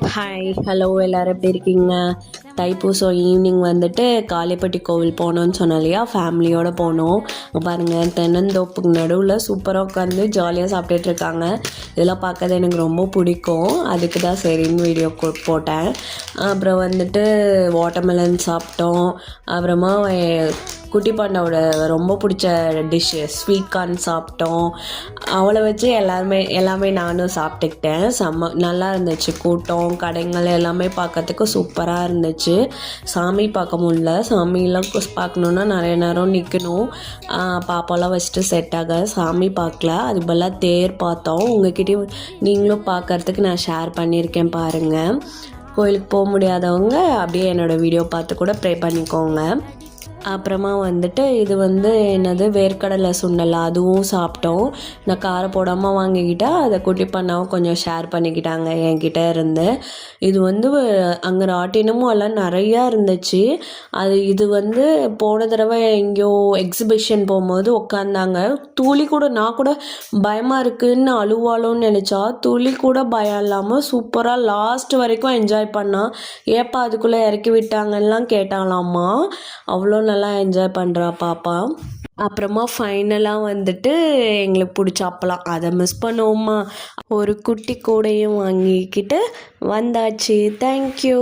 Hi hello எல்லோரும் எப்படி இருக்கீங்க? தைப்பூசம் ஈவினிங் வந்துட்டு காளிப்பட்டி கோவில் போனோன்னு சொன்னோம் இல்லையா, ஃபேமிலியோடு போனோம். பாருங்கள், தென்னந்தோப்புக்கு நடுவில் சூப்பராக உட்காந்து ஜாலியாக சாப்பிட்டுட்டு இருக்காங்க. இதெல்லாம் பார்க்கறது எனக்கு ரொம்ப பிடிக்கும். அதுக்கு தான் சரின்னு வீடியோ போட்டேன். அப்புறம் வந்துட்டு வாட்டர்மெலன் சாப்பிட்டோம். அப்புறமா குட்டி பாண்டாவோட ரொம்ப பிடிச்ச டிஷ்ஷு ஸ்வீட் கார்ன் சாப்பிட்டோம். அவளை வச்சு எல்லாமே நானும் சாப்பிட்டுக்கிட்டேன். நல்லா இருந்துச்சு. கூட்டம் கடைகள் எல்லாமே பார்க்கறதுக்கு சூப்பராக இருந்துச்சு. சாமி பார்க்க முடியல. சாமியெல்லாம் பார்க்கணுன்னா நிறைய நேரம் நிற்கணும். பாப்பாலாம் வச்சுட்டு செட் ஆக சாமி பார்க்கல. அது பதிலாக தேர் பார்த்தோம். உங்ககிட்டயும் நீங்களும் பார்க்கறதுக்கு நான் ஷேர் பண்ணியிருக்கேன் பாருங்கள். கோயிலுக்கு போக முடியாதவங்க அப்படியே என்னோடய வீடியோ பார்த்து கூட ப்ரே பண்ணிக்கோங்க. அப்புறமா வந்துட்டு இது என்னது வேர்க்கடலை சுண்டல், அதுவும் சாப்பிட்டோம். நான் காரை போடாமல் வாங்கிக்கிட்டால் அதை குட்டி பண்ணாவும் கொஞ்சம் ஷேர் பண்ணிக்கிட்டாங்க என்கிட்ட இருந்து. இது அங்கே ராட்டினமும் எல்லாம் நிறையா இருந்துச்சு. இது போன தடவை எங்கேயோ எக்ஸிபிஷன் போகும்போது உட்காந்தாங்க. துளி கூட நான் கூட பயமாக இருக்குதுன்னு அழுவாளோன்னு நினச்சா, துளி கூட பயம் இல்லாமல் சூப்பராக லாஸ்ட் வரைக்கும் என்ஜாய் பண்ணால். ஏப்பா அதுக்குள்ளே இறக்கி விட்டாங்கலாம் கேட்டாங்களாம்மா. அவ்வளோ நல்லா என்ஜாய் பண்ணுறா பாப்பா. அப்புறமா ஃபைனலாக எங்களுக்கு பிடிச்ச அப்பளம், அதை மிஸ் பண்ணுவோமா, ஒரு குட்டி கூடையும் வாங்கிக்கிட்டு வந்தாச்சு. தேங்க்யூ.